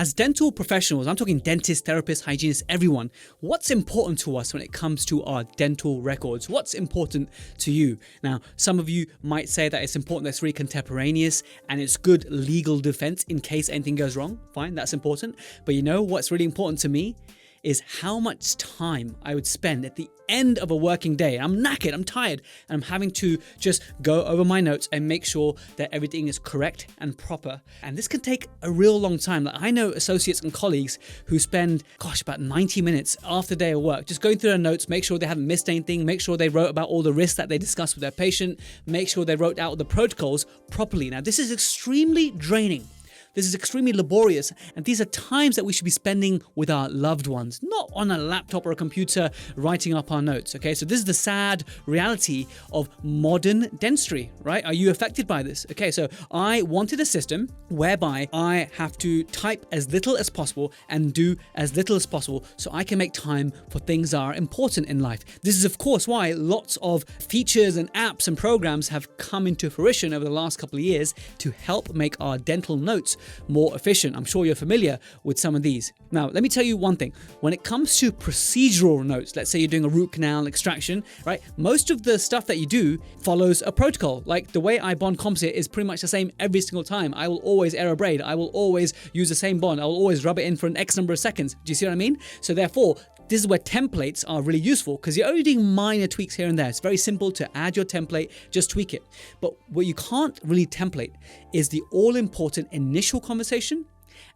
As dental professionals, I'm talking dentists, therapists, hygienists, everyone, what's important to us when it comes to our dental records? What's important to you? Now, some of you might say that it's important that it's really contemporaneous and it's good legal defense in case anything goes wrong. Fine, that's important. But you know what's really important to me is how much time I would spend at the end of a working day. I'm knackered, I'm tired, and I'm having to just go over my notes and make sure that everything is correct and proper. And this can take a real long time. Like I know associates and colleagues who spend, about 90 minutes after day of work, just going through their notes, make sure they haven't missed anything, make sure they wrote about all the risks that they discussed with their patient, make sure they wrote out the protocols properly. Now, this is extremely draining. This is extremely laborious, and these are times that we should be spending with our loved ones, not on a laptop or a computer writing up our notes, okay? So this is the sad reality of modern dentistry, right? Are you affected by this? Okay, so I wanted a system whereby I have to type as little as possible and do as little as possible so I can make time for things that are important in life. This is, of course, why lots of features and apps and programs have come into fruition over the last couple of years to help make our dental notes more efficient. I'm sure you're familiar with some of these. Now, let me tell you one thing. When it comes to procedural notes, let's say you're doing a root canal extraction, right? Most of the stuff that you do follows a protocol. Like the way I bond composite is pretty much the same every single time. I will always aerobraid. I will always use the same bond. I will always rub it in for an X number of seconds. Do you see what I mean? So therefore, this is where templates are really useful because you're only doing minor tweaks here and there. It's very simple to add your template, just tweak it. But what you can't really template is the all-important initial conversation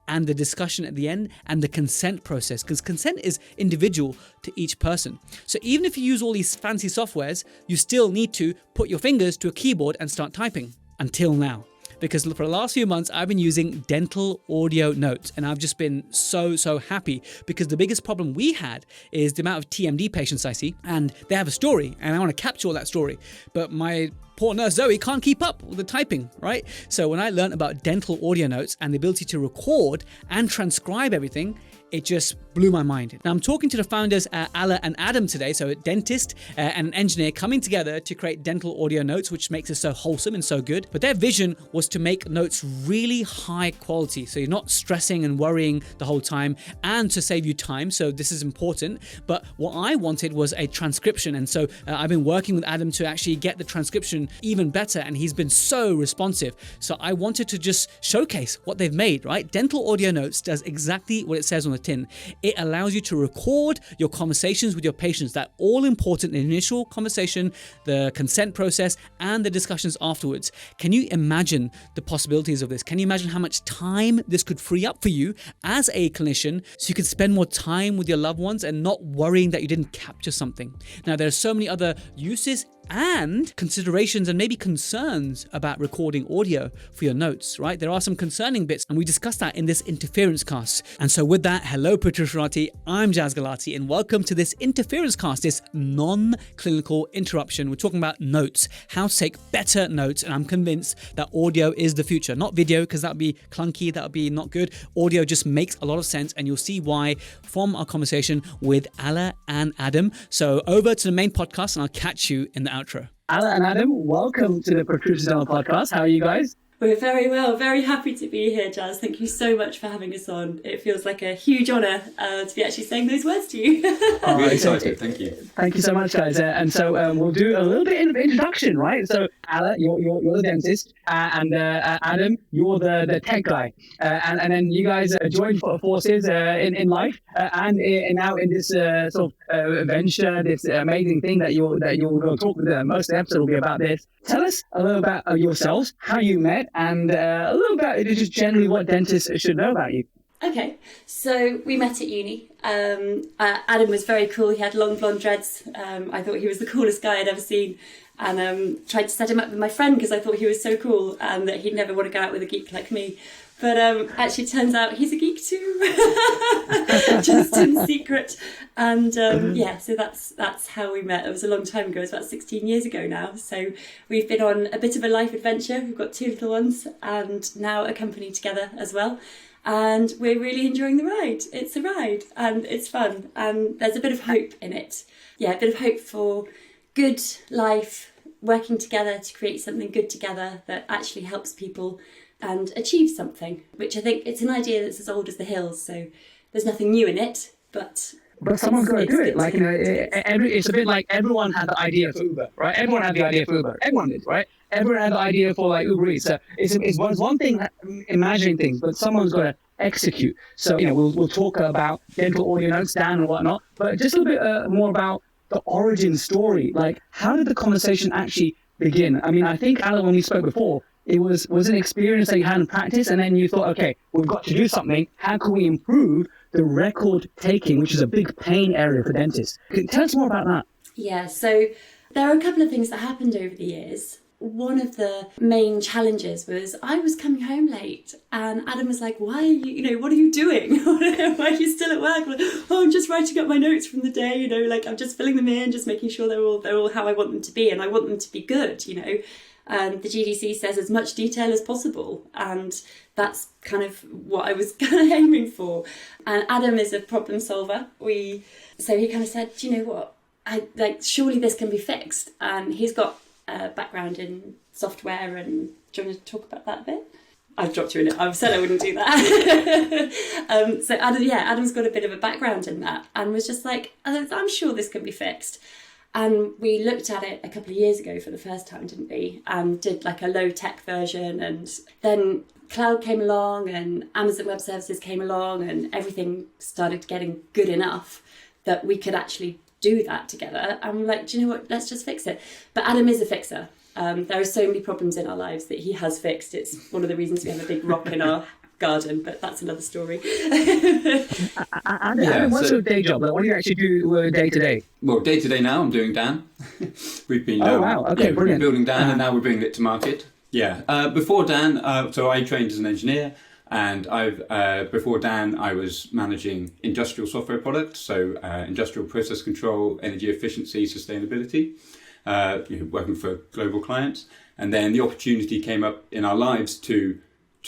and the discussion at the end and the consent process, because consent is individual to each person. So even if you use all these fancy softwares, you still need to put your fingers to a keyboard and start typing until now. Because for the last few months, I've been using dental audio notes and I've just been so happy because the biggest problem we had is the amount of TMD patients I see and they have a story and I want to capture all that story. But my poor nurse Zoe can't keep up with the typing, right? So when I learned about dental audio notes and the ability to record and transcribe everything, it just blew my mind. Now I'm talking to the founders Ala and Adam today, so a dentist and an engineer coming together to create dental audio notes, which makes it so wholesome and so good. But their vision was to make notes really high quality, so you're not stressing and worrying the whole time, and to save you time, so this is important. But what I wanted was a transcription, and so I've been working with Adam to actually get the transcription even better, and he's been so responsive. So I wanted to just showcase what they've made, right? Dental audio notes does exactly what it says on the tin. It allows you to record your conversations with your patients, that all important initial conversation, the consent process, and the discussions afterwards. Can you imagine the possibilities of this? Can you imagine how much time this could free up for you as a clinician so you can spend more time with your loved ones and not worrying that you didn't capture something? Now, there are so many other uses and considerations and maybe concerns about recording audio for your notes, right? There are some concerning bits and we discussed that in this interference cast. And so with that, hello Protrusive, I'm Jaz Galati and welcome to this interference cast, this non-clinical interruption. We're talking about notes, how to take better notes, and I'm convinced that audio is the future, not video, because that would be clunky, that would be not good. Audio just makes a lot of sense and you'll see why from our conversation with Ala and Adam. So over to the main podcast and I'll catch you in the outro. Ala and Adam, welcome to the Protrusive podcast. How are you guys? We're very well, very happy to be here, Jaz. Thank you so much for having us on. It feels like a huge honour to be actually saying those words to you. Really excited, thank you. Thank you so much, guys. And so we'll do a little bit of introduction, right? So, Ala, you're the dentist, and Adam, you're the tech guy. And then you guys joined forces in life, and now in this sort of venture, this amazing thing that you're going to talk with. Most of the episode will be about this. Tell us a little about yourselves, how you met, and a little about just generally what dentists should know about you. Okay, so we met at uni. Adam was very cool. He had long blonde dreads. I thought he was the coolest guy I'd ever seen, and tried to set him up with my friend because I thought he was so cool and that he'd never want to go out with a geek like me. But actually turns out he's a geek too, just in secret. And so that's how we met. It was a long time ago. It's about 16 years ago now. So we've been on a bit of a life adventure. We've got 2 little ones and now a company together as well. And we're really enjoying the ride. It's a ride and it's fun. And there's a bit of hope in it. Yeah, a bit of hope for good life, working together to create something good together that actually helps people and achieve something, which I think it's an idea that's as old as the hills, so there's nothing new in it, but someone's got to do it. Like, it's a bit like everyone had the idea for Uber, right? Everyone had the idea for Uber. Everyone did, right? Everyone had the idea for like Uber Eats. So it's one thing imagining things, but someone's got to execute. So, we'll talk about dental audio notes, Dan, and whatnot, but just a little bit more about the origin story. Like, how did the conversation actually begin? I mean, I think, Alan, when we spoke before, it was an experience that you had in practice, and then you thought, okay, we've got to do something. How can we improve the record taking, which is a big pain area for dentists? Tell us more about that. Yeah, so there are a couple of things that happened over the years. One of the main challenges was I was coming home late, and Adam was like, why are you, what are you doing? Why are you still at work? Like, oh, I'm just writing up my notes from the day, like I'm just filling them in, just making sure they're all how I want them to be, and I want them to be good, The GDC says as much detail as possible, and that's kind of what I was kind of aiming for. And Adam is a problem solver. So he kind of said, do you know what? Surely this can be fixed. And he's got a background in software, and do you want to talk about that a bit? I've dropped you in it. I've said I wouldn't do that. So Adam's got a bit of a background in that, and was just like, I'm sure this can be fixed. And we looked at it a couple of years ago for the first time, didn't we? And did like a low-tech version. And then cloud came along and Amazon Web Services came along, and everything started getting good enough that we could actually do that together. And we're like, do you know what? Let's just fix it. But Adam is a fixer. There are so many problems in our lives that he has fixed. It's one of the reasons we have a big rock in our garden, but that's another story. Adam, what's your day job? Like, what do you actually do day to day? Well, day to day now, I'm doing Dan. We've been brilliant. We've been building Dan, and now we're bringing it to market. Yeah. Before Dan, so I trained as an engineer, and before Dan, I was managing industrial software products, so industrial process control, energy efficiency, sustainability, working for global clients. And then the opportunity came up in our lives to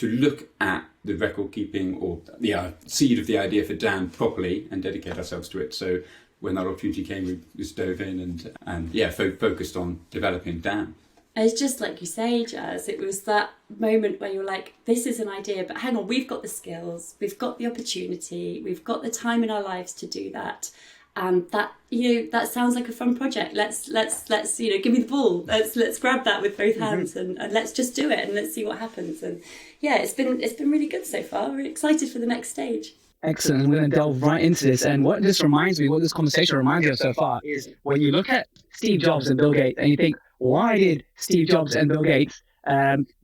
look at the record keeping, or the seed of the idea for Dan properly, and dedicate ourselves to it. So when that opportunity came, we just dove in and focused on developing Dan. It's just like you say, Jazz, it was that moment where you're like, this is an idea, but hang on, we've got the skills, we've got the opportunity, we've got the time in our lives to do that. And that, that sounds like a fun project. Let's give me the ball. Let's grab that with both hands and let's just do it and let's see what happens. And yeah, it's been really good so far. We're excited for the next stage. Excellent. I'm going to delve right into this. And what this conversation reminds me of so far is when you look at Steve Jobs and Bill Gates and you think, why did Steve Jobs and Bill Gates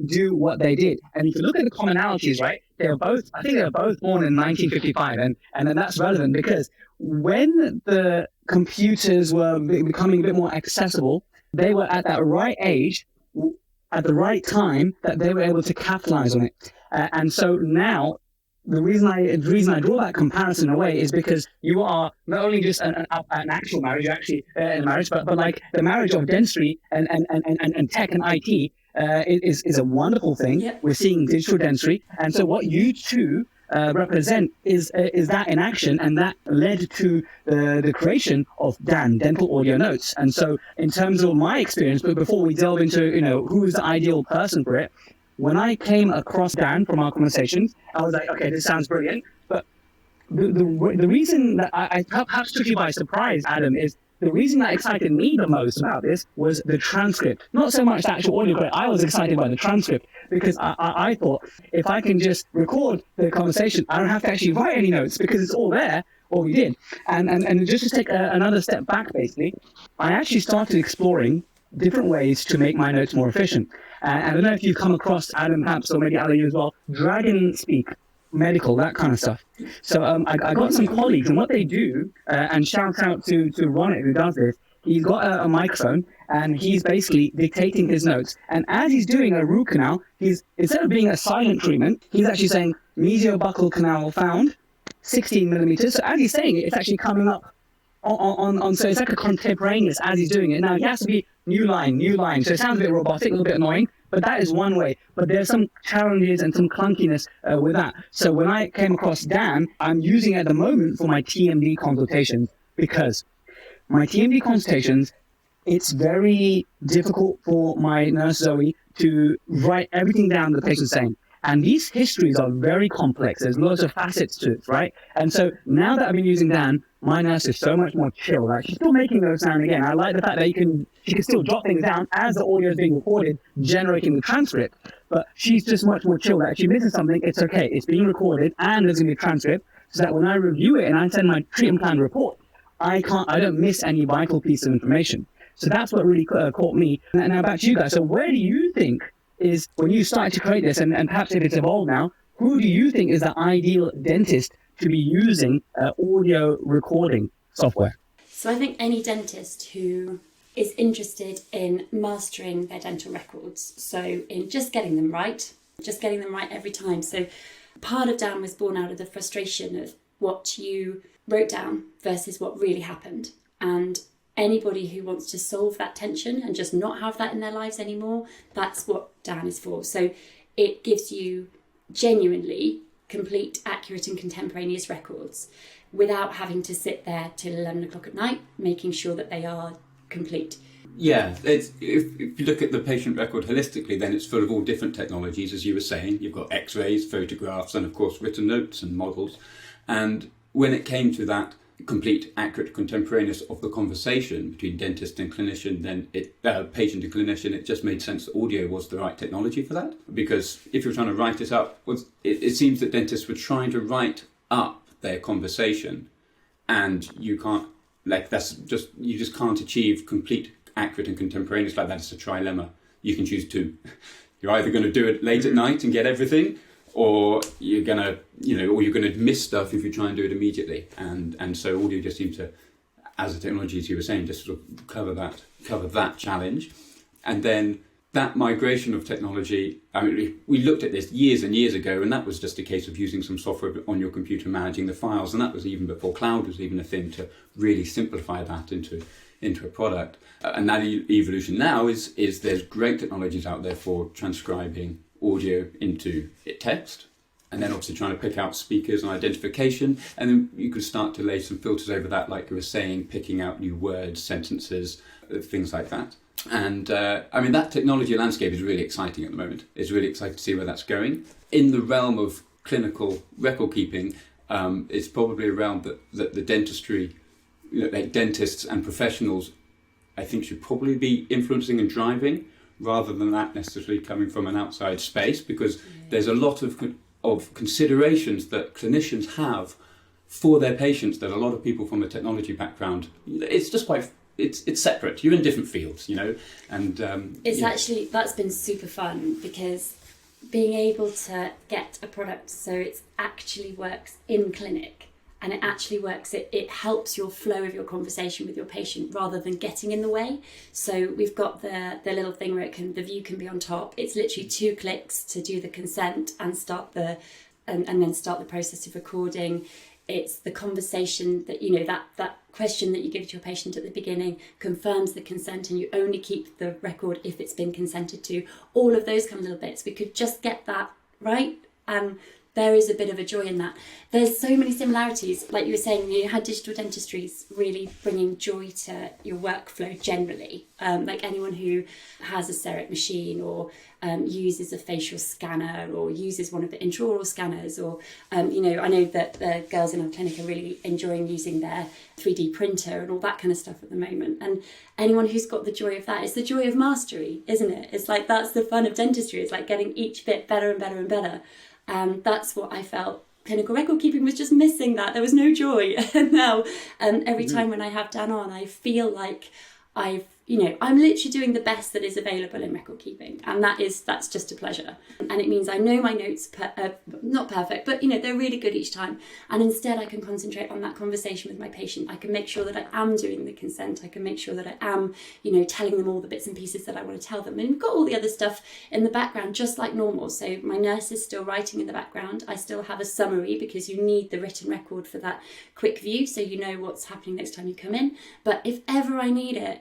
do what they did? And if you look at the commonalities, right, they were both born in 1955. And then that's relevant because when the computers were becoming a bit more accessible, they were at that right age, at the right time, that they were able to capitalize on it. And so now, the reason I draw that comparison away is because you are not only just an actual marriage, actually in a marriage, but like the marriage of dentistry and tech and IT is a wonderful thing. Yep. We're seeing digital dentistry, and so what you two represent is that in action, and that led to the creation of Dan, Dental Audio Notes. And so in terms of my experience, but before we delve into who is the ideal person for it, when I came across Dan from our conversations, I was like, okay, this sounds brilliant. But the reason that I perhaps took you by surprise, Adam, is the reason that excited me the most about this was the transcript. Not so much the actual audio, but I was excited by the transcript because I thought if I can just record the conversation, I don't have to actually write any notes because it's all there, what we did. And just to take another step back, basically, I actually started exploring different ways to make my notes more efficient. I don't know if you've come across, Adam, perhaps, or maybe Ali as well, Dragon Speak, medical, that kind of stuff. So I got some colleagues, and what they do, and shout out to Ronit who does this, he's got a microphone, and he's basically dictating his notes. And as he's doing a root canal, he's, instead of being a silent treatment, he's actually saying, mesiobuccal canal found, 16 millimeters. So as he's saying it, it's actually coming up on so it's like a contemporaneous as he's doing it. Now, it has to be new line. So it sounds a bit robotic, a little bit annoying, but that is one way. But there's some challenges and some clunkiness with that. So when I came across Dan, I'm using it at the moment for my TMD consultations, because my TMD consultations, it's very difficult for my nurse Zoe to write everything down that the patient's saying. And these histories are very complex. There's lots of facets to it, right? And so now that I've been using Dan, my nurse is so much more chill. Like, she's still making those sound again. I like the fact that she can still jot things down as the audio is being recorded, generating the transcript. But she's just much more chill. That if she misses something, it's okay. It's being recorded and there's going to be a transcript, so that when I review it and I send my treatment plan report, I don't miss any vital piece of information. So that's what really caught me. Now back to you guys. So where do you think is, when you started to create this, and perhaps if it's evolved now, who do you think is the ideal dentist to be using audio recording software? So I think any dentist who is interested in mastering their dental records, so in just getting them right every time. So part of Dan was born out of the frustration of what you wrote down versus what really happened. And anybody who wants to solve that tension and just not have that in their lives anymore, that's what Dan is for. So it gives you genuinely complete, accurate and contemporaneous records without having to sit there till 11 o'clock at night, making sure that they are complete. Yeah, if you look at the patient record holistically, then it's full of all different technologies, as you were saying. You've got x-rays, photographs, and of course written notes and models. And when it came to that complete, accurate, contemporaneous of the conversation between dentist and clinician, then patient and clinician, it just made sense that audio was the right technology for that. Because if you're trying to write it up, it seems that dentists were trying to write up their conversation, and you can't, you just can't achieve complete, accurate and contemporaneous like that. It's a trilemma. You can choose two. You're either going to do it late at night and get everything, or you're gonna miss stuff if you try and do it immediately. And so audio just seems to, as a technology, as you were saying, just sort of cover that challenge. And then that migration of technology, I mean, we looked at this years and years ago, and that was just a case of using some software on your computer managing the files, and that was even before cloud was even a thing, to really simplify that into a product. And that evolution now is there's great technologies out there for transcribing audio into text, and then obviously trying to pick out speakers and identification, and then you could start to lay some filters over that, like you were saying, picking out new words, sentences, things like that. And I mean, that technology landscape is really exciting at the moment. It's really exciting to see where that's going. In the realm of clinical record keeping, it's probably a realm that the dentistry, like dentists and professionals, I think should probably be influencing and driving, rather than that necessarily coming from an outside space, because there's a lot of considerations that clinicians have for their patients that a lot of people from a technology background, it's just quite, it's separate. You're in different fields, and Actually, that's been super fun, because being able to get a product so it actually works in clinic, and it actually works, it helps your flow of your conversation with your patient rather than getting in the way. So we've got the little thing where the view can be on top. It's literally 2 clicks to do the consent and and then start the process of recording. It's the conversation that, that question that you give to your patient at the beginning confirms the consent, and you only keep the record if it's been consented to. All of those kind of little bits, we could just get that right, and there is a bit of a joy in that. There's so many similarities. Like you were saying, you had digital dentistries really bringing joy to your workflow generally. Like anyone who has a CEREC machine, or uses a facial scanner, or uses one of the intraoral scanners, or, I know that the girls in our clinic are really enjoying using their 3D printer and all that kind of stuff at the moment. And anyone who's got the joy of that, it's the joy of mastery, isn't it? It's like, that's the fun of dentistry. It's like getting each bit better and better and better. And that's what I felt clinical record keeping was just missing. That there was no joy. And now every time when I have Dan on, I feel like I'm literally doing the best that is available in record keeping, and that's just a pleasure. And it means I know my notes, not perfect, but they're really good each time. And instead I can concentrate on that conversation with my patient. I can make sure that I am doing the consent. I can make sure that I am, telling them all the bits and pieces that I want to tell them. And we've got all the other stuff in the background, just like normal. So my nurse is still writing in the background. I still have a summary, because you need the written record for that quick view, so you know what's happening next time you come in. But if ever I need it,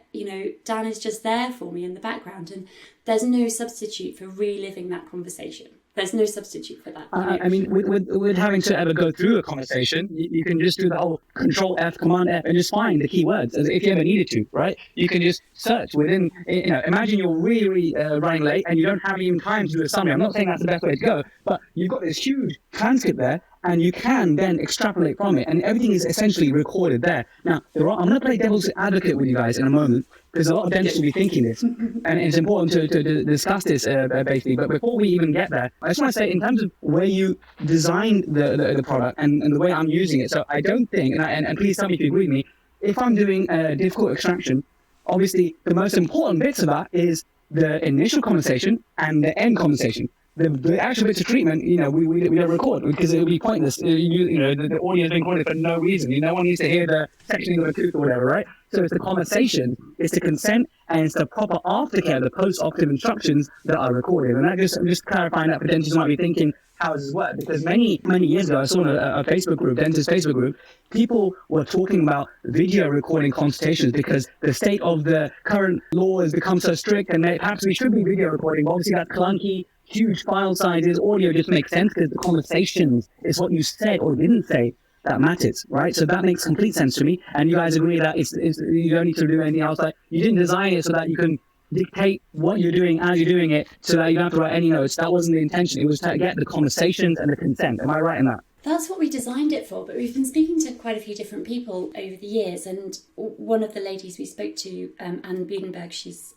Dan is just there for me in the background, and there's no substitute for reliving that conversation. There's no substitute for that. I mean, with having to ever go through a conversation, you can just do the whole Control F, Command F, and just find the keywords as if you ever needed to, right? You can just search within, imagine you're really running late and you don't have even time to do a summary. I'm not saying that's the best way to go, but you've got this huge transcript there, and you can then extrapolate from it, and everything is essentially recorded there. Now, I'm going to play devil's advocate with you guys in a moment, because a lot of dentists will be thinking this, and it's important to discuss this basically. But before we even get there, I just want to say, in terms of where you designed the product and the way I'm using it, so I don't think, and please tell me if you agree with me, if I'm doing a difficult extraction, obviously the most important bits of that is the initial conversation and the end conversation. The actual bits of treatment, we don't record because it would be pointless. The audio is being recorded for no reason. No one needs to hear the sectioning of a tooth or whatever, right? So it's the conversation, it's the consent, and it's the proper aftercare, the post-operative instructions that are recorded. And I'm just clarifying that for dentists who might be thinking, how does this work? Because many years ago, I saw a Facebook group, dentist Facebook group, people were talking about video recording consultations because the state of the current law has become so strict, and perhaps we should be video recording. But obviously, that's clunky. Huge file sizes, audio just makes sense because the conversations is what you said or didn't say that matters, right? So that makes complete sense to me. And you guys agree that you don't need to do anything else. Like, you didn't design it so that you can dictate what you're doing as you're doing it, so that you don't have to write any notes. That wasn't the intention. It was to get the conversations and the consent. Am I right in that? That's what we designed it for, but we've been speaking to quite a few different people over the years, and one of the ladies we spoke to, Anne Blumenberg, she's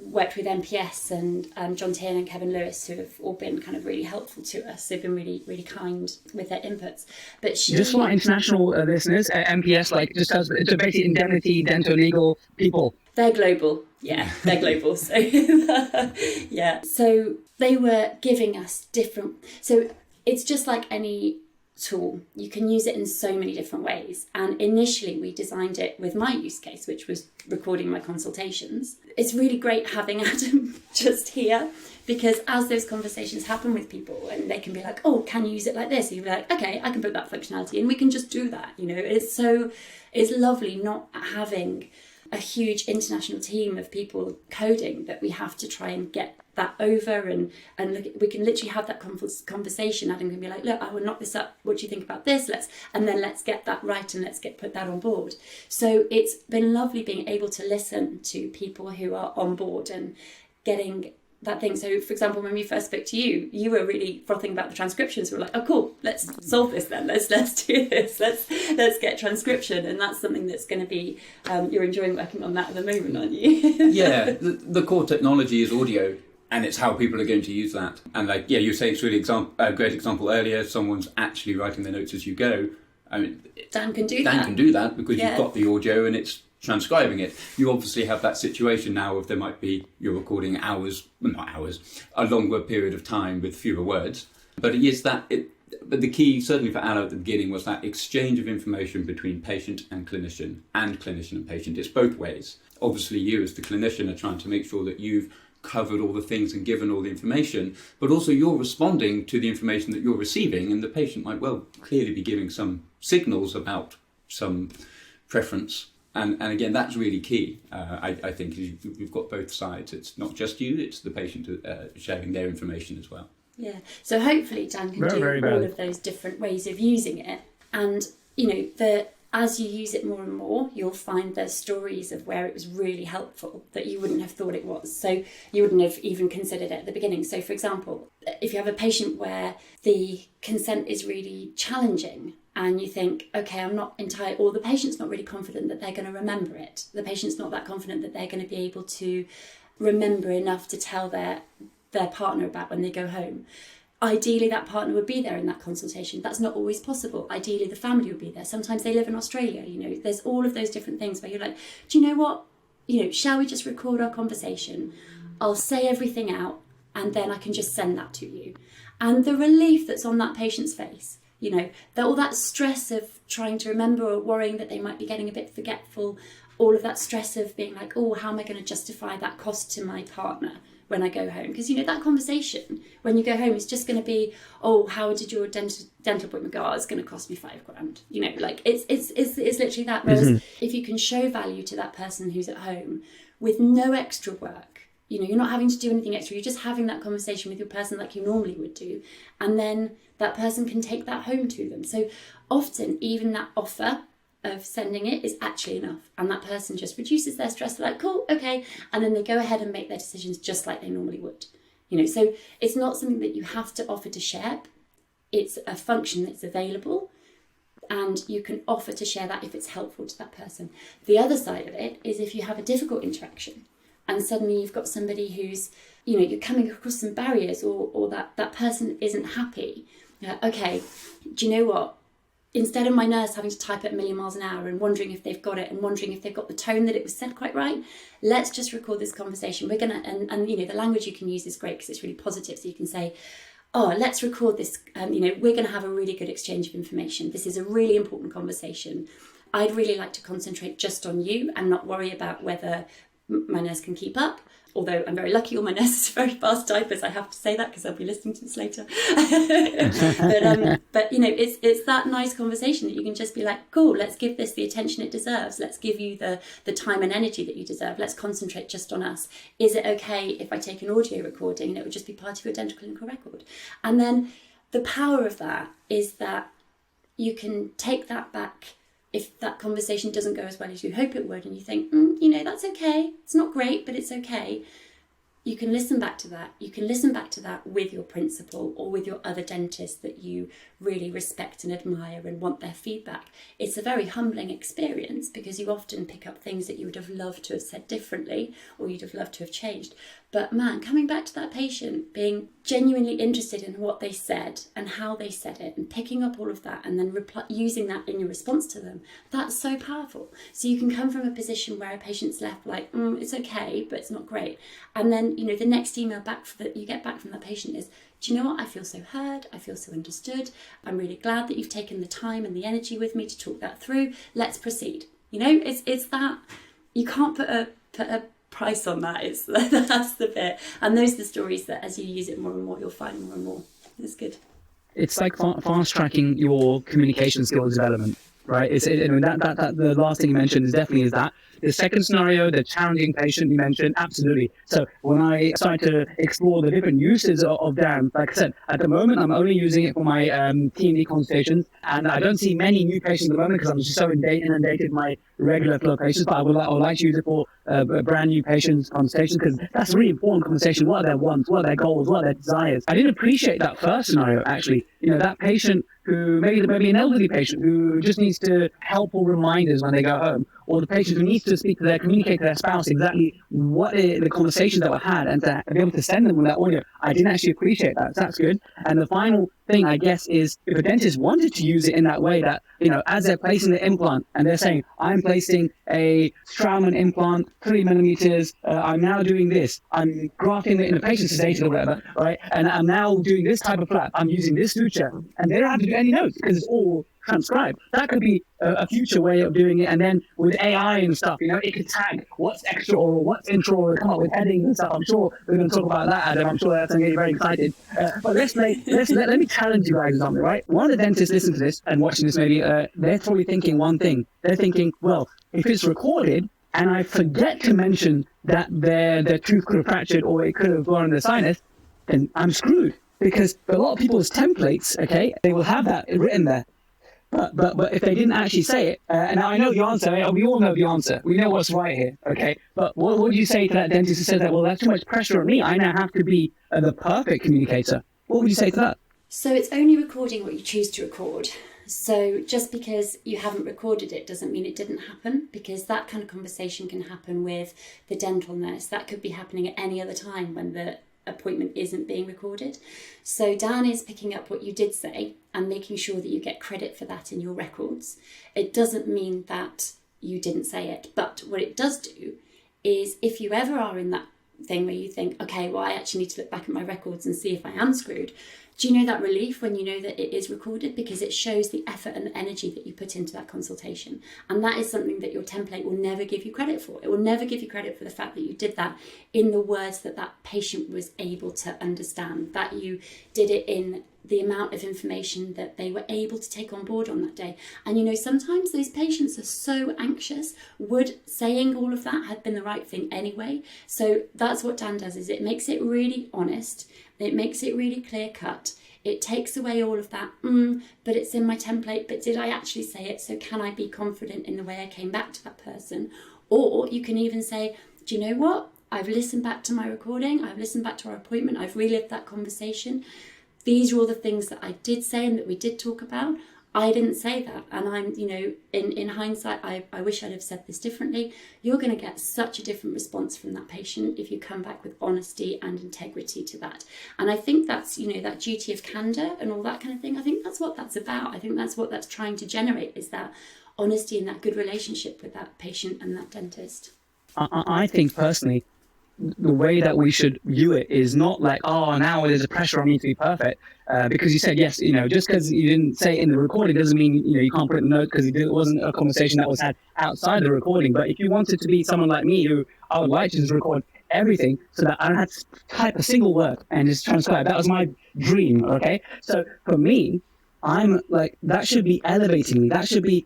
worked with MPS, and John Tiernan and Kevin Lewis, who have all been kind of really helpful to us. They've been really, really kind with their inputs. But just for our international listeners, MPS, it's basically indemnity, Dento-legal people. They're global. Yeah, they're global. So, yeah. So they were giving us different... So it's just like any tool. You can use it in so many different ways. And initially we designed it with my use case, which was recording my consultations. It's really great having Adam just here, because as those conversations happen with people and they can be like, oh, can you use it like this? And you'll be like, okay, I can put that functionality and we can just do that. It's lovely not having a huge international team of people coding that we have to try and get that over, and we can literally have that conversation. Adam can be like, look, I will knock this up, what do you think about this? Let's get that right, and put that on board. So it's been lovely being able to listen to people who are on board and getting that thing. So for example, when we first spoke to you, you were really frothing about the transcriptions. We were like, oh cool, let's solve this then. Let's do this. Let's get transcription. And that's something that's going to be, you're enjoying working on that at the moment, aren't you? Yeah, the core technology is audio, and it's how people are going to use that. And you say it's really a great example earlier. Someone's actually writing their notes as you go. I mean, Dan can do that because you've got the audio and it's transcribing it. You obviously have that situation now of you're recording a longer period of time with fewer words. But but the key, certainly for Anna at the beginning, was that exchange of information between patient and clinician and patient. It's both ways. Obviously, you as the clinician are trying to make sure that you've covered all the things and given all the information, but also you're responding to the information that you're receiving, and the patient might well clearly be giving some signals about some preference. And again, that's really key. I think you've got both sides. It's not just you, it's the patient sharing their information as well. Yeah. So hopefully Dan can do all of those different ways of using it. And, as you use it more and more, you'll find there's stories of where it was really helpful that you wouldn't have thought it was. So you wouldn't have even considered it at the beginning. So for example, if you have a patient where the consent is really challenging, and you think, okay, or the patient's not really confident that they're going to remember it. The patient's not that confident that they're going to be able to remember enough to tell their partner about when they go home. Ideally, that partner would be there in that consultation. That's not always possible. Ideally, the family would be there. Sometimes they live in Australia. There's all of those different things where you're like, do you know what? Shall we just record our conversation? I'll say everything out, and then I can just send that to you. And the relief that's on that patient's face, all that stress of trying to remember or worrying that they might be getting a bit forgetful, all of that stress of being like, oh, how am I going to justify that cost to my partner when I go home? Because, that conversation when you go home is just going to be, oh, how did your dental appointment go? Oh, it's going to cost me $5,000. It's literally that. Whereas if you can show value to that person who's at home with no extra work, you're not having to do anything extra. You're just having that conversation with your person like you normally would do. And then that person can take that home to them. So often even that offer of sending it is actually enough. And that person just reduces their stress. They're like, cool, okay. And then they go ahead and make their decisions just like they normally would. So it's not something that you have to offer to share. It's a function that's available. And you can offer to share that if it's helpful to that person. The other side of it is if you have a difficult interaction and suddenly you've got somebody who's, you're coming across some barriers or that person isn't happy. Okay, do you know what? Instead of my nurse having to type at a million miles an hour and wondering if they've got it and wondering if they've got the tone that it was said quite right, let's just record this conversation. We're going to, and the language you can use is great because it's really positive. So you can say, oh, let's record this. We're going to have a really good exchange of information. This is a really important conversation. I'd really like to concentrate just on you and not worry about whether my nurse can keep up. Although I'm very lucky, all my nurses are very fast typers. I have to say that because they'll be listening to this later. but it's that nice conversation that you can just be like, cool, let's give this the attention it deserves. Let's give you the time and energy that you deserve. Let's concentrate just on us. Is it okay if I take an audio recording and it would just be part of your dental clinical record? And then the power of that is that you can take that back if that conversation doesn't go as well as you hope it would, and you think, that's okay. It's not great, but it's okay. You can listen back to that. You can listen back to that with your principal or with your other dentist that you really respect and admire and want their feedback. It's a very humbling experience because you often pick up things that you would have loved to have said differently or you'd have loved to have changed. But man, coming back to that patient, being genuinely interested in what they said and how they said it and picking up all of that and then using that in your response to them, that's so powerful. So you can come from a position where a patient's left like, it's okay, but it's not great. And then, the next email back that you get back from that patient is, do you know what? I feel so heard. I feel so understood. I'm really glad that you've taken the time and the energy with me to talk that through. Let's proceed. It's that you can't put a price on that. That's the bit. And those are the stories that as you use it more and more, you'll find more and more. It's good. It's like fast tracking your communication skills development, right? That the last thing you mentioned is that. The second scenario, the challenging patient you mentioned, absolutely. So when I started to explore the different uses of DAM, like I said, at the moment, I'm only using it for my T&D consultations, and I don't see many new patients at the moment because I'm just so inundated with my regular flow patients, but I would like to use it for brand new patients consultations because that's a really important conversation. What are their wants? What are their goals? What are their desires? I didn't appreciate that first scenario, actually. That patient who maybe an elderly patient who just needs to helpful reminders when they go home, or the patient who needs to communicate to their spouse exactly what the conversations that were had and to be able to send them with that audio. I didn't actually appreciate that. So that's good. And the final thing, I guess, is if a dentist wanted to use it in that way that, as they're placing the implant and they're saying, I'm placing a Straumann implant, 3 millimeters, I'm now doing this, I'm grafting it in the patient's sedated or whatever, right? And I'm now doing this type of flap, I'm using this suture, and they don't have to do any notes because it's all transcribed. That could be a future way of doing it. And then with AI and stuff, it could tag what's extra or what's intro or come up with headings and stuff. I'm sure we're going to talk about that, Adam. I'm sure that's going to get you very excited. But let me challenge you guys on something, right? One of the dentists listening to this and watching this maybe, they're probably thinking one thing. They're thinking, well, if it's recorded and I forget to mention that their tooth could have fractured or it could have gone in the sinus, then I'm screwed. Because a lot of people's templates, okay, they will have that written there. But if they didn't actually say it, and I know the answer, we all know the answer. We know what's right here, okay? But what would you say to that dentist who says that, well, that's too much pressure on me. I now have to be the perfect communicator. What would you say to that? So it's only recording what you choose to record. So just because you haven't recorded it doesn't mean it didn't happen, because that kind of conversation can happen with the dental nurse. That could be happening at any other time when the appointment isn't being recorded. So Dan is picking up what you did say and making sure that you get credit for that in your records. It doesn't mean that you didn't say it, but what it does do is if you ever are in that thing where you think, okay, well, I actually need to look back at my records and see if I am screwed. Do you know that relief when you know that it is recorded? Because it shows the effort and the energy that you put into that consultation. And that is something that your template will never give you credit for. It will never give you credit for the fact that you did that in the words that that patient was able to understand, that you did it in the amount of information that they were able to take on board on that day. And you know, sometimes those patients are so anxious, would saying all of that have been the right thing anyway? So that's what Dan does, is it makes it really honest, it makes it really clear cut. It takes away all of that, but it's in my template, but did I actually say it? So can I be confident in the way I came back to that person? Or you can even say, do you know what? I've listened back to my recording, I've listened back to our appointment, I've relived that conversation. These are all the things that I did say and that we did talk about. I didn't say that. And I'm, you know, in hindsight, I wish I'd have said this differently. You're going to get such a different response from that patient if you come back with honesty and integrity to that. And I think that's, you know, that duty of candour and all that kind of thing. I think that's what that's about. I think that's what that's trying to generate, is that honesty and that good relationship with that patient and that dentist. I think personally, the way that we should view it is not like, oh, now there's a pressure on me to be perfect, because you said yes. You know, just because you didn't say it in the recording doesn't mean, you know, you can't put it in the note, because it wasn't a conversation that was had outside the recording. But if you wanted to be someone like me, who I would like to just record everything so that I don't have to type a single word and just transcribe. That was my dream. Okay, so for me, I'm like, that should be elevating me. That should be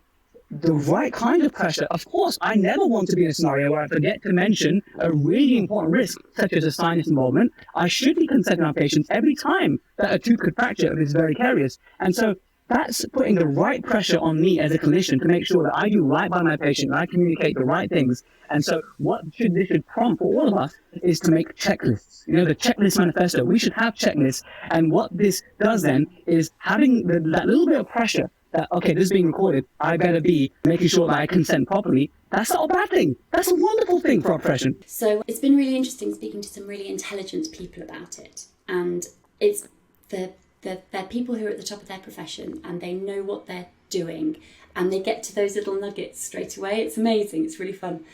the right kind of pressure. Of course, I never want to be in a scenario where I forget to mention a really important risk, such as a sinus involvement. I should be consenting our patients every time that a tooth could fracture if it's very carious. And so that's putting the right pressure on me as a clinician to make sure that I do right by my patient, and I communicate the right things. And so this should prompt for all of us is to make checklists. You know, the checklist manifesto. We should have checklists. And what this does then is having that little bit of pressure that, okay, this is being recorded, I better be making sure that I consent properly. That's not a bad thing. That's a wonderful thing for our profession. So it's been really interesting speaking to some really intelligent people about it. And it's they're people who are at the top of their profession, and they know what they're doing, and they get to those little nuggets straight away. It's amazing. It's really fun.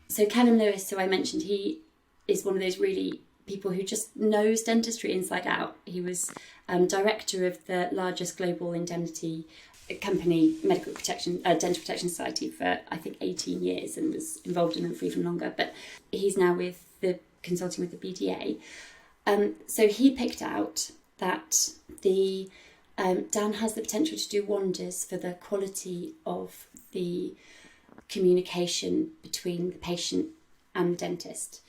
So Callum Lewis, who I mentioned, he is one of those really people who just knows dentistry inside out. He was director of the largest global indemnity company, dental protection society, for I think 18 years, and was involved in them for even longer. But he's now consulting with the BDA. So he picked out that Dan has the potential to do wonders for the quality of the communication between the patient and the dentist,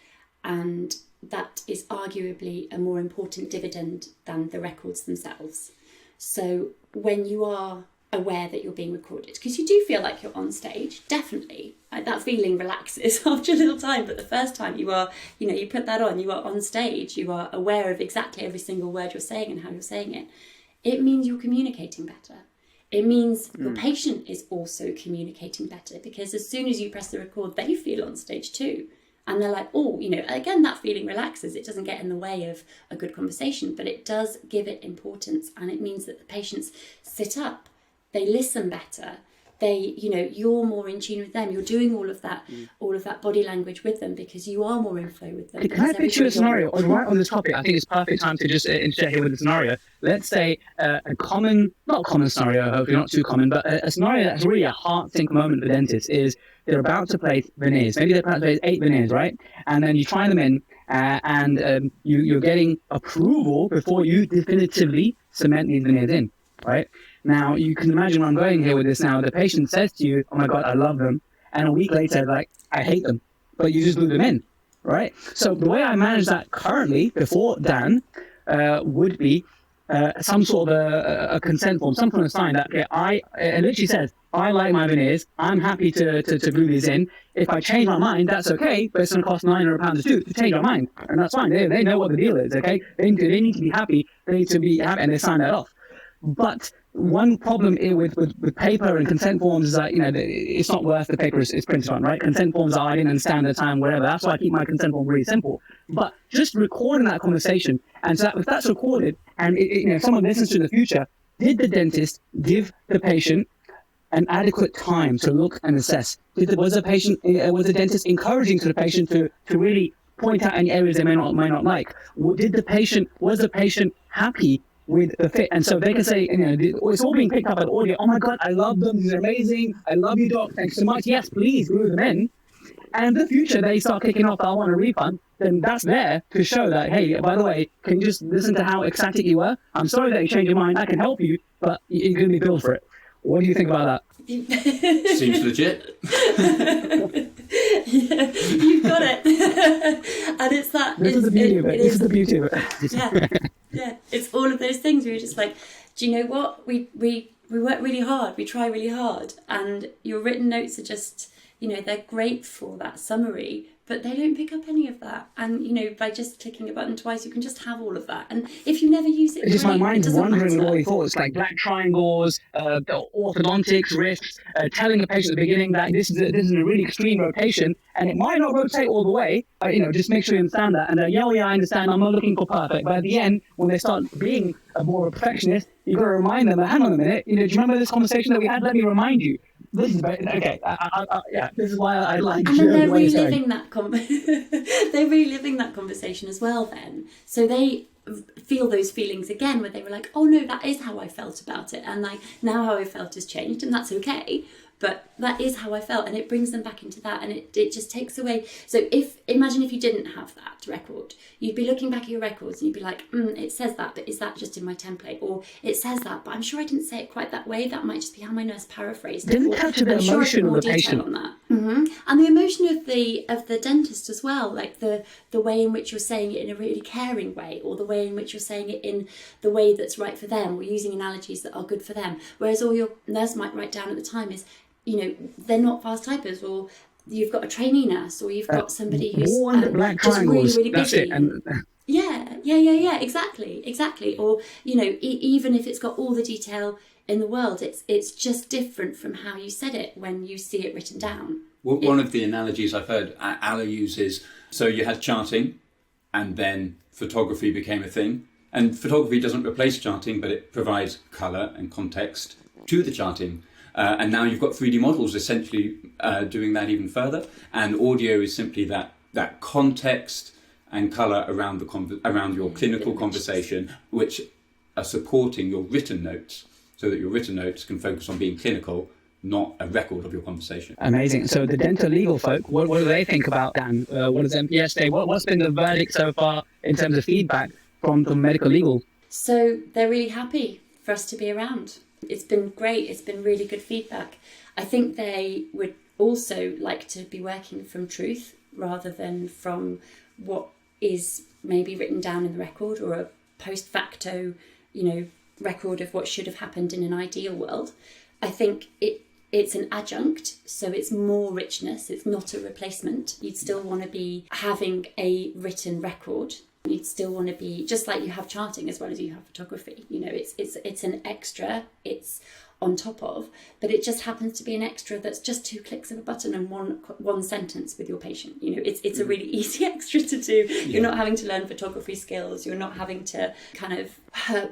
and that is arguably a more important dividend than the records themselves. So when you are aware that you're being recorded, because you do feel like you're on stage, definitely, that feeling relaxes after a little time, but the first time you are, you know, you put that on, you are on stage, you are aware of exactly every single word you're saying and how you're saying it, it means you're communicating better. It means your patient is also communicating better, because as soon as you press the record, they feel on stage too. And they're like, oh, you know, again, that feeling relaxes. It doesn't get in the way of a good conversation, but it does give it importance. And it means that the patients sit up, they listen better, they, you know, you're more in tune with them. You're doing all of that body language with them, because you are more in flow with them. Can I picture a scenario right on this topic? I think it's perfect time to just interject here with a scenario. Let's say not common scenario, hopefully not too common, but a scenario that's really a heart-sink moment for dentists is they're about to place veneers. Maybe they're about to place 8 veneers, right? And then you try them in, and you're getting approval before you definitively cement these veneers in, right? Now, you can imagine where I'm going here with this now. The patient says to you, oh my God, I love them. And a week later, like, I hate them. But you just glue them in, right? So the way I manage that currently, before Dan, would be some sort of a consent form, some kind of sign that, okay, it literally says, I like my veneers, I'm happy to glue these in. If I change my mind, that's okay, but it's going to cost £900 to change our mind. And that's fine. They know what the deal is, okay? They need to be happy. They need to be happy, and they sign that off. But one problem with paper and consent forms is that, you know, it's not worth the paper it's printed on, right? Consent forms I didn't understand at the time, whatever. That's why I keep my consent form really simple. But just recording that conversation, and so if that's recorded, and if someone listens to in the future, did the dentist give the patient an adequate time to look and assess? Was the dentist encouraging to the patient to really point out any areas they may not like? Was the patient happy with the fit? And so they can say, you know, it's all being picked up by the audio. Oh my God, I love them. These are amazing. I love you, doc. Thanks so much. Yes, please glue them in. And in the future, they start kicking off, I want a refund, then that's there to show that, hey, by the way, can you just listen to how ecstatic you were? I'm sorry that you changed your mind. I can help you, but you're going to be billed for it. What do you think about that? Seems legit. Yeah, you've got it. And it's that. This is the beauty of it. This is the beauty of it. Yeah. It's all of those things where you're just like, do you know what? We work really hard. We try really hard. And your written notes are just, they're great for that summary, but they don't pick up any of that. And, by just clicking a button twice, you can just have all of that. And if you never use it, it's just my mind's wandering with matter. all these thoughts, like black triangles, orthodontics, risks, telling the patient at the beginning that this is a really extreme rotation, and it might not rotate all the way. Just make sure you understand that. And yeah, I understand. I'm not looking for perfect. But at the end, when they start being more of a perfectionist, you've got to remind them, hang on a minute, do you remember this conversation that we had? Let me remind you. This is okay. This is why I like. And then they're reliving that they're reliving that conversation as well. Then, so they feel those feelings again, where they were like, "Oh no, that is how I felt about it," and like now how I felt has changed, and that's okay. But that is how I felt, and it brings them back into that, and it just takes away. So imagine if you didn't have that record, you'd be looking back at your records and you'd be like, it says that, but is that just in my template? Or it says that, but I'm sure I didn't say it quite that way. That might just be how my nurse paraphrased it. Didn't capture the emotion of the patient on that. Mm-hmm. And the emotion of the dentist as well, like the way in which you're saying it in a really caring way, or the way in which you're saying it in the way that's right for them, or using analogies that are good for them. Whereas all your nurse might write down at the time is, they're not fast typers, or you've got a trainee nurse, or you've got somebody who's just really, really busy. That's it. And Yeah, exactly. Or, even if it's got all the detail in the world, it's just different from how you said it when you see it written down. One of the analogies I've heard Ala uses, so you had charting, and then photography became a thing. And photography doesn't replace charting, but it provides colour and context to the charting. And now you've got 3D models essentially doing that even further. And audio is simply that context and colour around around your clinical conversation, which are supporting your written notes, so that your written notes can focus on being clinical, not a record of your conversation. Amazing. So the Dento-legal folk, what do they think about Dan? What does MPS say? What's been the verdict so far in terms of feedback from medical legal? So they're really happy for us to be around. It's been great. It's been really good feedback. I think they would also like to be working from truth rather than from what is maybe written down in the record, or a post facto, record of what should have happened in an ideal world. I think it's an adjunct, so it's more richness. It's not a replacement. You'd still want to be having a written record. You'd still want to be, just like you have charting as well as you have photography. It's an extra, it's on top of, but it just happens to be an extra that's just 2 clicks of a button and one sentence with your patient. It's a really easy extra to do. You're not having to learn photography skills. You're not having to kind of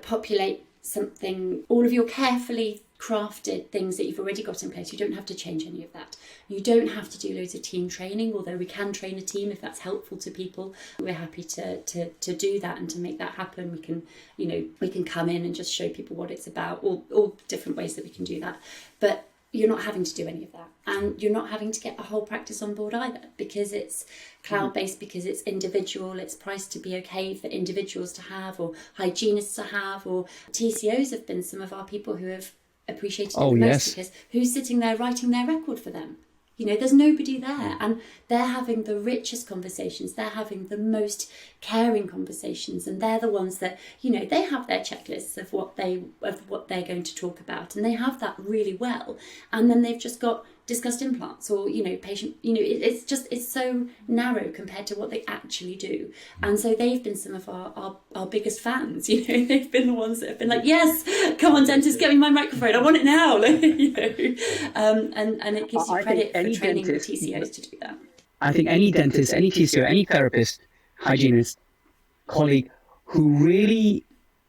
populate something, all of your carefully crafted things that you've already got in place. You don't have to change any of that. You don't have to do loads of team training, although we can train a team if that's helpful to people. We're happy to do that and to make that happen. We can come in and just show people what it's about, all different ways that we can do that. But you're not having to do any of that, and you're not having to get a whole practice on board either, because it's cloud-based, because it's individual, it's priced to be okay for individuals to have, or hygienists to have, or TCOs have been some of our people who have appreciated it the most, because who's sitting there writing their record for them? There's nobody there, and they're having the richest conversations, they're having the most caring conversations, and they're the ones that, they have their checklists of what they're going to talk about, and they have that really well, and then they've just got discussed implants, or patient, it's so narrow compared to what they actually do. And so they've been some of our biggest fans. They've been the ones that have been like, yes, come on dentist, get me my microphone, I want it now. And it gives you credit for training the TCOs to do that. I think any dentist, any TCO, any therapist, hygienist, colleague who really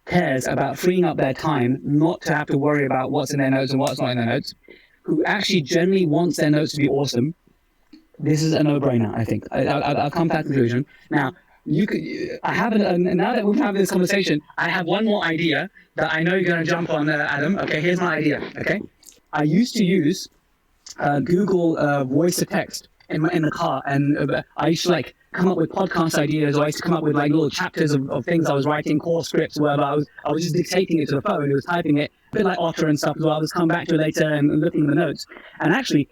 cares about freeing up their time not to have to worry about what's in their notes and what's not in their notes, who actually generally wants their notes to be awesome, this is a no-brainer, I think. I've come to that conclusion. Now, now that we've had this conversation, I have one more idea that I know you're going to jump on, Adam. Okay, here's my idea, okay? I used to use Google voice to text in the car, and I used to like come up with podcast ideas, or I used to come up with like little chapters of things I was writing, core scripts, wherever I was just dictating it to the phone. It was typing it, a bit like Otter and stuff as well. I was come back to it later and looking at the notes, and actually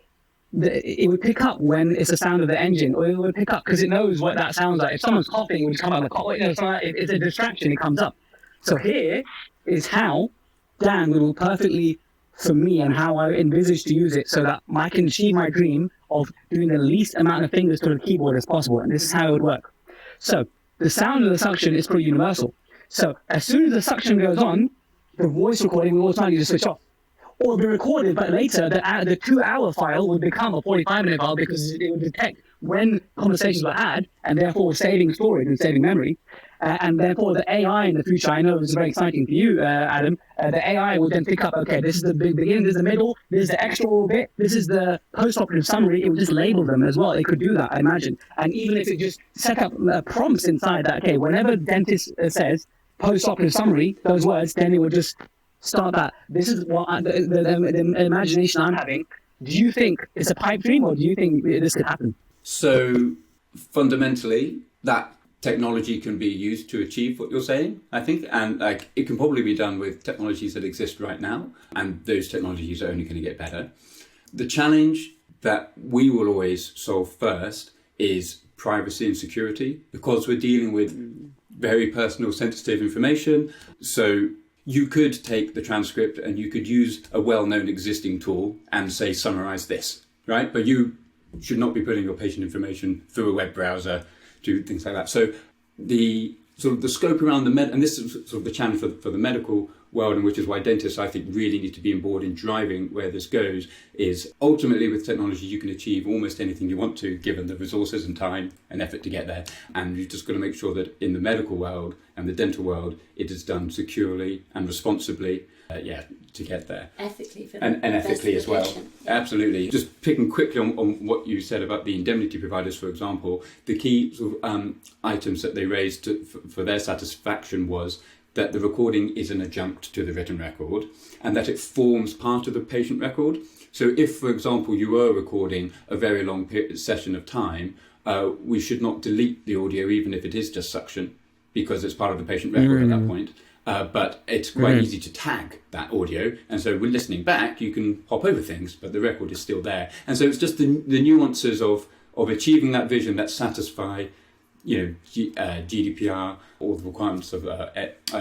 it would pick up when it's the sound of the engine, or it would pick up because it knows what that sounds like. If someone's coughing, it would come out the cough. It's a distraction. It comes up. So here is how Dan will perfectly, for me, and how I envisage to use it so that I can achieve my dream of doing the least amount of fingers to the keyboard as possible. And this is how it would work. So the sound of the suction is pretty universal. So as soon as the suction goes on, the voice recording will automatically just switch off. Or be recorded, but later the 2-hour file would become a 45-minute file because it would detect when conversations were had, and therefore saving storage and saving memory. And therefore the AI in the future, I know this is very exciting for you, Adam, the AI will then pick up, okay, this is the beginning, this is the middle, this is the extra bit, this is the post-operative summary. It will just label them as well. It could do that, I imagine. And even if it just set up prompts inside that, okay, whenever dentist says post-operative summary, those words, then it will just start that. This is what the imagination I'm having. Do you think it's a pipe dream, or do you think this could happen? So fundamentally, that technology can be used to achieve what you're saying, I think, and like it can probably be done with technologies that exist right now, and those technologies are only going to get better. The challenge that we will always solve first is privacy and security, because we're dealing with very personal, sensitive information. So you could take the transcript and you could use a well-known existing tool and say, summarize this, right? But you should not be putting your patient information through a web browser, do things like that. So the sort of the scope around and this is sort of the challenge for the medical world, and which is why dentists, I think, really need to be on board in driving where this goes, is ultimately with technology you can achieve almost anything you want to, given the resources and time and effort to get there. And you've just got to make sure that in the medical world and the dental world, it is done securely and responsibly, to get there. Ethically for and ethically as well. Patient. Yeah. Absolutely. Just picking quickly on what you said about the indemnity providers, for example, the key sort of items that they raised for their satisfaction was that the recording is an adjunct to the written record and that it forms part of the patient record. So if, for example, you were recording a very long session of time, we should not delete the audio even if it is just suction, because it's part of the patient record at that point. But it's quite easy to tag that audio. And so when listening back, you can hop over things, but the record is still there. And so it's just the nuances of achieving that vision that satisfy, GDPR, all the requirements of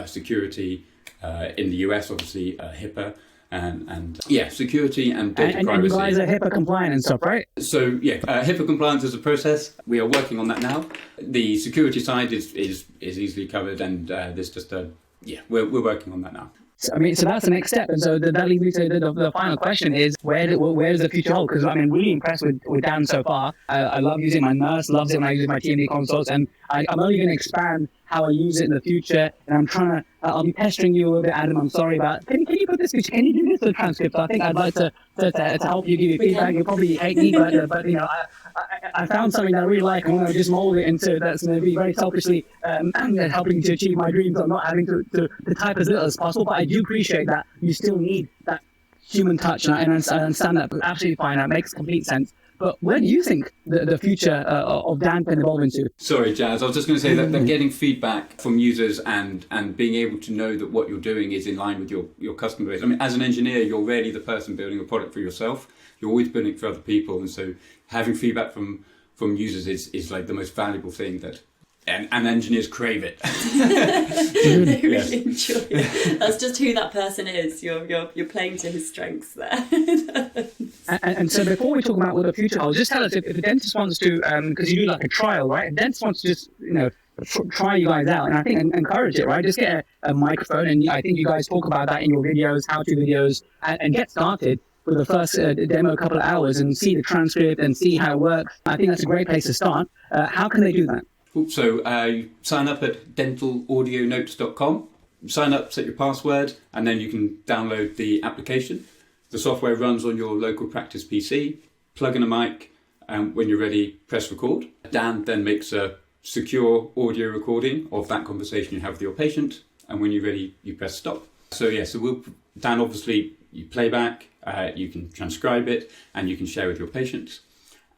security in the US, obviously HIPAA, and security and data privacy. And you guys are HIPAA compliant and stuff, right? So HIPAA compliance is a process. We are working on that now. The security side is easily covered, and there's just we're working on that now. So that's the next step. And so that leads me to the final question is, where does the future hold? Because I'm really impressed with Dan so far. I love using my nurse, loves it when I use my TMD consults, and I'm only going to expand how I use it in the future. And I'll be pestering you a little bit, Adam. I'm sorry about, can you put this, can you do this to the transcript? I think I'd like to help you, give you feedback. You'll probably hate me, but I found something that I really like. I want to just mold it into that's going to be very selfishly helping to achieve my dreams. I'm not having to type as little as possible, but I do appreciate that you still need that human touch, and I understand that absolutely fine. That makes complete sense. But where do you think the future of Dan can evolve into? Sorry, Jazz. I was just going to say that getting feedback from users and being able to know that what you're doing is in line with your customer base. I mean, as an engineer, you're rarely the person building a product for yourself. You're always building it for other people. And so having feedback from users is like the most valuable thing that... And engineers crave it. They really enjoy it. That's just who that person is. You're playing to his strengths there. and so before we talk about what the future holds, just tell us if a dentist wants to, because you do like a trial, right? If a dentist wants to just, try you guys out, and I think encourage it, right? Just get a microphone, and I think you guys talk about that in your videos, how-to videos, and get started with the first demo a couple of hours and see the transcript and see how it works. I think that's a great place to start. How can they do that? So you sign up at dentalaudionotes.com, sign up, set your password, and then you can download the application. The software runs on your local practice PC, plug in a mic, and when you're ready, press record. Dan then makes a secure audio recording of that conversation you have with your patient, and when you're ready, you press stop. So Dan, obviously, you play back, you can transcribe it, and you can share with your patients.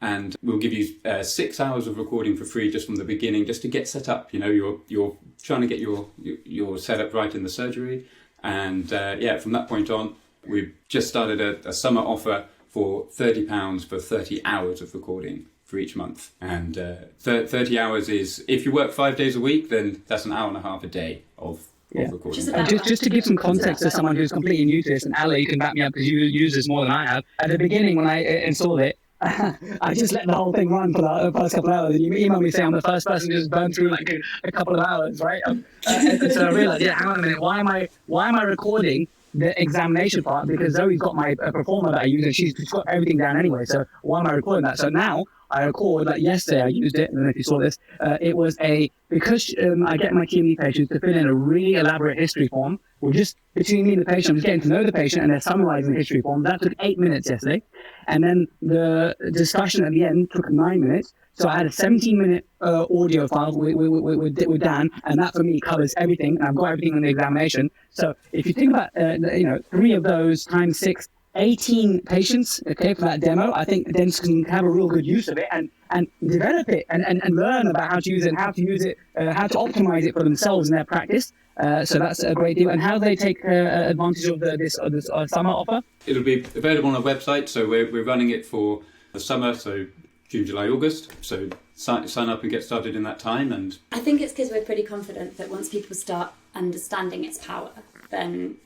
and we'll give you 6 hours of recording for free just from the beginning, just to get set up. You know, you're trying to get your setup right in the surgery, and from that point on, we've just started a summer offer for £30 for 30 hours of recording for each month. And 30 hours is, if you work 5 days a week, then that's an hour and a half a day of recording. Just to give some context to someone who's completely new to this, and Ali, you can back me up because you use this more than I have. At the beginning, when I installed it, I just let the whole thing run for the first couple of hours, and you emailed me saying I'm the first person to just burn through like a couple of hours, right? And so I realized, hang on a minute, why am I recording the examination part? Because Zoe's got my performer that I use, and she's got everything down anyway, so why am I recording that? So now I record, like yesterday I used it, I don't know if you saw this, it was because I get my TME patients to fill in a really elaborate history form, or just between me and the patient, I'm just getting to know the patient and they're summarizing the history form. That took 8 minutes yesterday. And then the discussion at the end took 9 minutes. So I had a 17-minute audio file with Dan, and that for me covers everything. And I've got everything in the examination. So if you think about, 3 of those times 6, 18 patients, okay, for that demo, I think dentists can have a real good use of it and develop it and learn about how to use it and how to use it, how to optimize it for themselves in their practice. So that's a great deal. And how they take advantage of this summer offer? It'll be available on our website. So we're running it for the summer, so June, July, August. So sign up and get started in that time. And I think it's because we're pretty confident that once people start understanding its power, then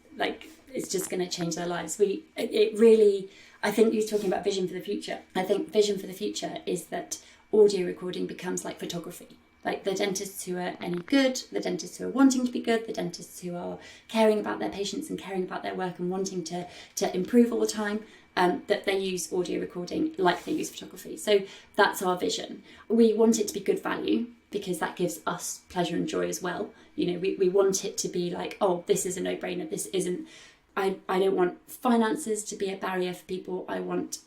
it's just going to change their lives. I think you're talking about vision for the future. I think vision for the future is that audio recording becomes like photography. Like the dentists who are any good, the dentists who are wanting to be good, the dentists who are caring about their patients and caring about their work and wanting to improve all the time, that they use audio recording like they use photography. So that's our vision. We want it to be good value because that gives us pleasure and joy as well. You know, we want it to be like, oh, this is a no-brainer. This isn't, I don't want finances to be a barrier for people. I want,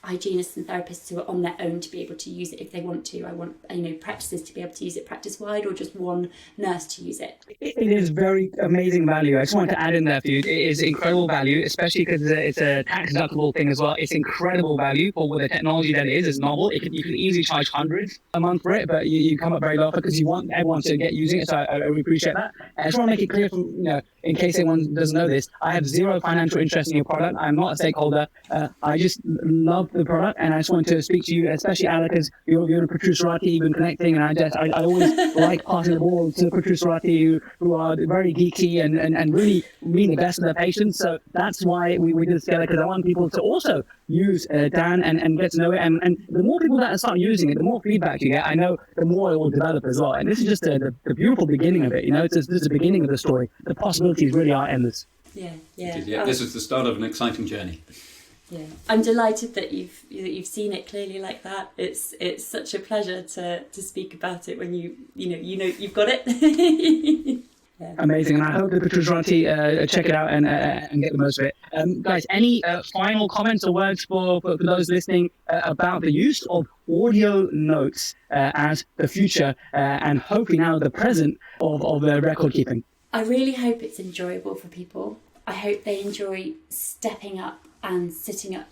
hygienists and therapists who are on their own to be able to use it if they want to. I want, practices to be able to use it practice-wide, or just one nurse to use it. It is very amazing value. I just wanted to add in there for you. It is incredible value, especially because it's a tax-deductible thing as well. It's incredible value for the technology that it is. It's novel. You can easily charge hundreds a month for it, but you come up very low because you want everyone to get using it. So I really appreciate that. And I just want to make it clear, in case anyone doesn't know this, I have zero financial interest in your product. I'm not a stakeholder. I just love the product, and I just wanted to speak to you, especially Alec, because you're in a Protrusive, you've been connecting, and I always like passing the ball to the Protrusive who are very geeky and really mean the best of their patients. So that's why we did this together, because I want people to also use Dan and get to know it. And the more people that start using it, the more feedback you get. I know the more it will develop as well. And this is just the beautiful beginning of it. This is the beginning of the story. The possibilities really are endless. Yeah. This is the start of an exciting journey. Yeah, I'm delighted that you've seen it clearly like that. It's such a pleasure to speak about it when you've got it. Yeah. Amazing, and I hope the Protrusive check it out and get the most of it. Guys, any final comments or words for those listening about the use of audio notes as the future and hopefully now the present of record keeping? I really hope it's enjoyable for people. I hope they enjoy stepping up and sitting up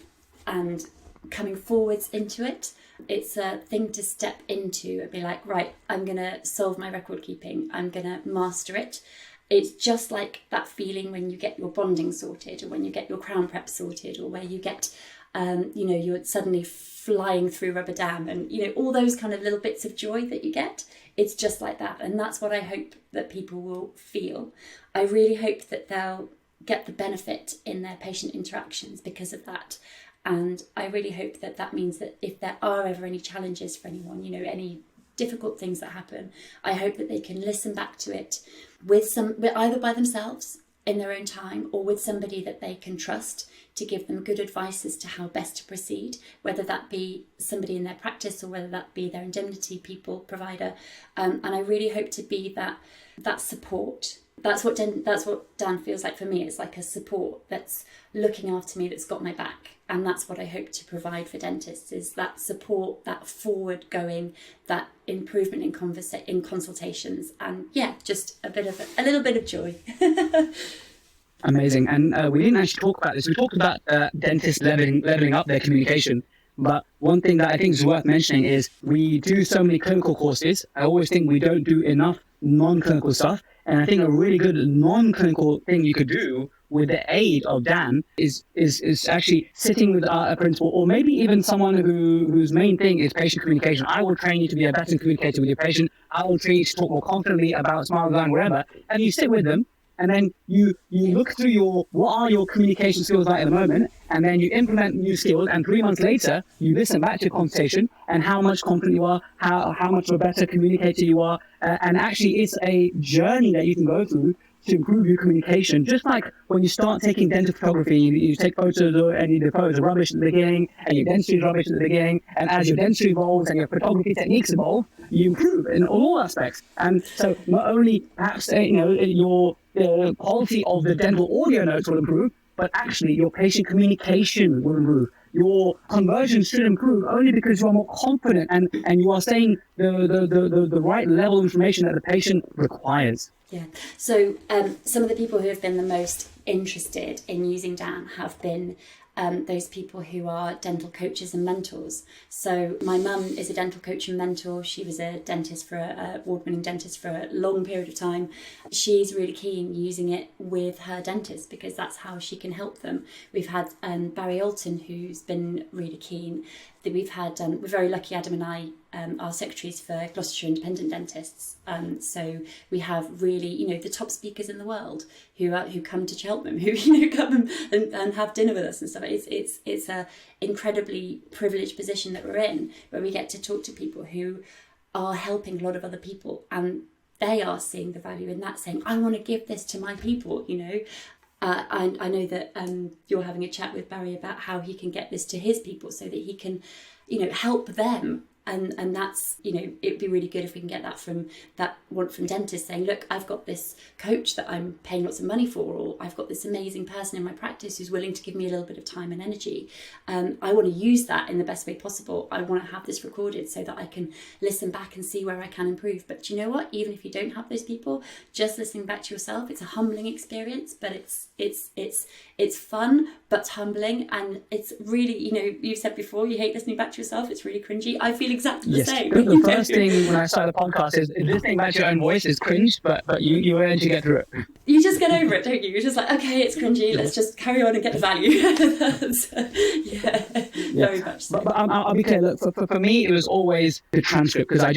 and coming forwards into it. It's a thing to step into and be like, right, I'm going to solve my record keeping. I'm going to master it. It's just like that feeling when you get your bonding sorted, or when you get your crown prep sorted, or where you get, you're suddenly flying through Rubber Dam, and, all those kind of little bits of joy that you get. It's just like that. And that's what I hope that people will feel. I really hope that they'll get the benefit in their patient interactions because of that. And I really hope that means that if there are ever any challenges for anyone, any difficult things that happen, I hope that they can listen back to it with either by themselves in their own time, or with somebody that they can trust to give them good advice as to how best to proceed, whether that be somebody in their practice or whether that be their indemnity provider. And I really hope to be that support. That's what Dan feels like for me. It's like a support that's looking after me, that's got my back. And that's what I hope to provide for dentists, is that support, that forward going, that improvement in consultations, and just a little bit of joy. Amazing. And we didn't actually talk about this. We talked about dentists leveling up their communication. But one thing that I think is worth mentioning is we do so many clinical courses. I always think we don't do enough non-clinical stuff. And I think a really good non-clinical thing you could do with the aid of Dan is actually sitting with a principal, or maybe even someone whose main thing is patient communication. I will train you to be a better communicator with your patient. I will train you to talk more confidently about smile design, wherever. And you sit with them, and then you look through what are your communication skills like at the moment, and then you implement new skills, and 3 months later, you listen back to your conversation and how much confident you are, how much of a better communicator you are. And actually, it's a journey that you can go through to improve your communication. Just like when you start taking dental photography, you take photos and the photos are rubbish at the beginning, and your dentistry is rubbish at the beginning, and as your dentistry evolves and your photography techniques evolve, you improve in all aspects. And so not only perhaps your the quality of the dental audio notes will improve, but actually your patient communication will improve. Your conversion should improve only because you are more confident and you are saying the right level of information that the patient requires. Yeah. So some of the people who have been the most interested in using Dan have been those people who are dental coaches and mentors. So my mum is a dental coach and mentor. She was a dentist award-winning dentist for a long period of time. She's really keen using it with her dentists because that's how she can help them. We've had Barry Alton, who's been really keen. That we've had, we're very lucky, Adam and I, are secretaries for Gloucestershire Independent Dentists. So we have really, the top speakers in the world who come to Cheltenham, who come and have dinner with us and stuff. It's a incredibly privileged position that we're in, where we get to talk to people who are helping a lot of other people, and they are seeing the value in that, saying, I want to give this to my people, I know that you're having a chat with Barry about how he can get this to his people so that he can, help them. And that's, it'd be really good if we can get that from dentists saying, look, I've got this coach that I'm paying lots of money for, or I've got this amazing person in my practice who's willing to give me a little bit of time and energy. I want to use that in the best way possible. I want to have this recorded so that I can listen back and see where I can improve. But do you know what? Even if you don't have those people, just listening back to yourself, it's a humbling experience, but it's fun, but humbling. And it's really, you've said before, you hate listening back to yourself. It's really cringy. I feel exactly the same. The first thing when I started the podcast is listening back to your own voice is cringe, but you learn to get through it. You just get over it, don't you? You're just like, okay, it's cringy. Let's just carry on and get the value. Very much so. But I'll be clear. Look, for me, it was always the transcript because I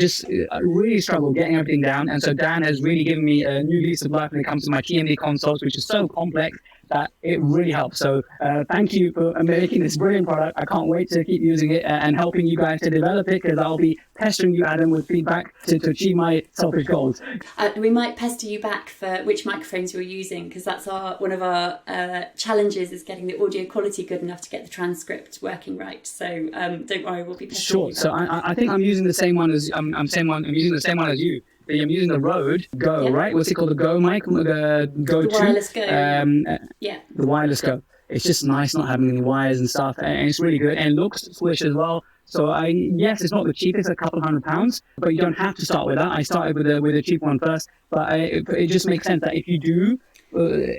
really struggled getting everything down, and so Dan has really given me a new lease of life when it comes to my TMD consults, which is so complex that it really helps. So thank you for making this brilliant product. I can't wait to keep using it and helping you guys to develop it, because I'll be pestering you, Adam, with feedback to achieve my selfish goals. We might pester you back for which microphones you're using, because that's one of our challenges is getting the audio quality good enough to get the transcript working right. So don't worry, we'll be pestering you. So I think I'm using the same one as I'm using the same one as you. I'm using the Rode Go, right? What's it called? The Go mic? The Go 2? The wireless Go. The wireless Go. It's just nice not having any wires and stuff, and it's really good and looks swish as well. So yes, it's not the cheapest, a couple £100, but you don't have to start with that. I started with a cheap one first, but it just makes sense that if you do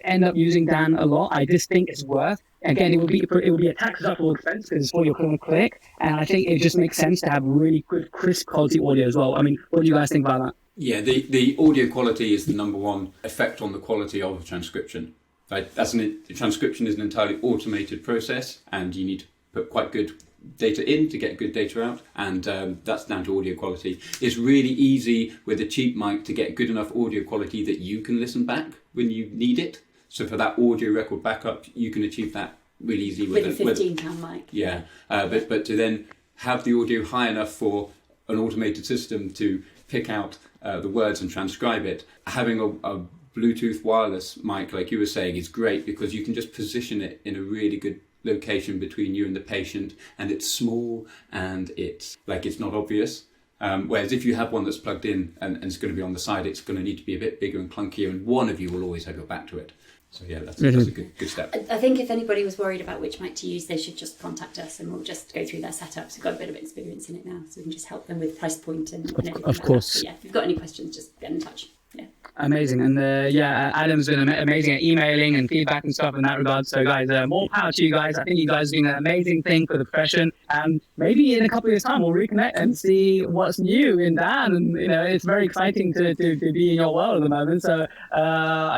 end up using Dan a lot, I just think it's worth. Again, it will be a tax deductible expense because it's for your clinic, and I think it just makes sense to have really good, crisp quality audio as well. I mean, what do you guys think about that? Yeah, the audio quality is the number one effect on the quality of a transcription. Right? Transcription is an entirely automated process, and you need to put quite good data in to get good data out, and that's down to audio quality. It's really easy with a cheap mic to get good enough audio quality that you can listen back when you need it. So for that audio record backup, you can achieve that really easy with a £15 mic. Yeah, but to then have the audio high enough for an automated system to pick out the words and transcribe it. Having a Bluetooth wireless mic, like you were saying, is great because you can just position it in a really good location between you and the patient, and it's small and it's not obvious. Whereas if you have one that's plugged in and it's going to be on the side, it's going to need to be a bit bigger and clunkier, and one of you will always have your back to it. So yeah, that's a good step. I think if anybody was worried about which mic to use, they should just contact us and we'll just go through their setups. We've got a bit of experience in it now, so we can just help them with price point and everything. Of course. So yeah, if you've got any questions, just get in touch. Yeah. Amazing. And Adam's been amazing at emailing and feedback and stuff in that regard. So guys, more power to you guys. I think you guys are doing an amazing thing for the profession. And maybe in a couple of years' time, we'll reconnect and see what's new in Dan. And, it's very exciting to be in your world at the moment. So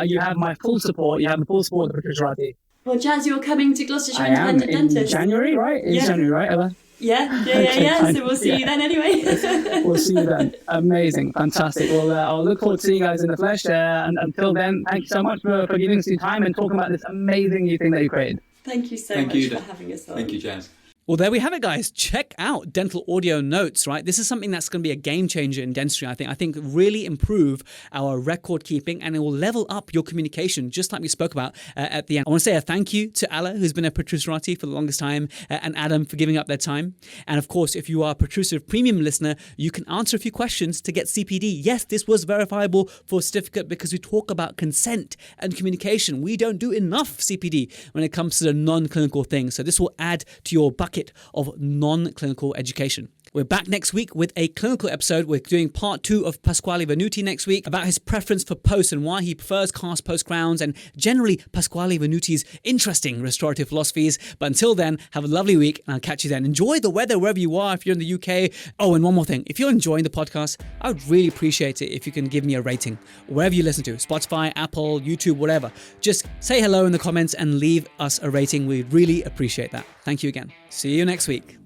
you have my full support. You have the full support of Protrusive. Well, Jazz, you're coming to Gloucestershire I am Independent in Dentist. January, right? It's January, right, Ella? Yeah. So we'll see you then anyway. We'll see you then. Amazing. Fantastic. Well, I'll look forward to seeing you guys in the flesh. And until then, thank you so much for giving us your time and talking about this amazing new thing that you created. Thank you so much for having us on. Thank you, Jazz. Well, there we have it, guys. Check out Dental Audio Notes, right? This is something that's going to be a game changer in dentistry, I think. I think really improve our record keeping, and it will level up your communication, just like we spoke about at the end. I want to say a thank you to Alla, who's been a Protrusive for the longest time, and Adam for giving up their time. And of course, if you are a Protrusive Premium listener, you can answer a few questions to get CPD. Yes, this was verifiable for a certificate because we talk about consent and communication. We don't do enough CPD when it comes to the non-clinical things. So this will add to your bucket of non-clinical education. We're back next week with a clinical episode. We're doing part 2 of Pasquale Venuti next week about his preference for post and why he prefers cast post crowns and generally Pasquale Venuti's interesting restorative philosophies. But until then, have a lovely week and I'll catch you then. Enjoy the weather wherever you are if you're in the UK. Oh, and one more thing. If you're enjoying the podcast, I would really appreciate it if you can give me a rating wherever you listen to, Spotify, Apple, YouTube, whatever. Just say hello in the comments and leave us a rating. We'd really appreciate that. Thank you again. See you next week.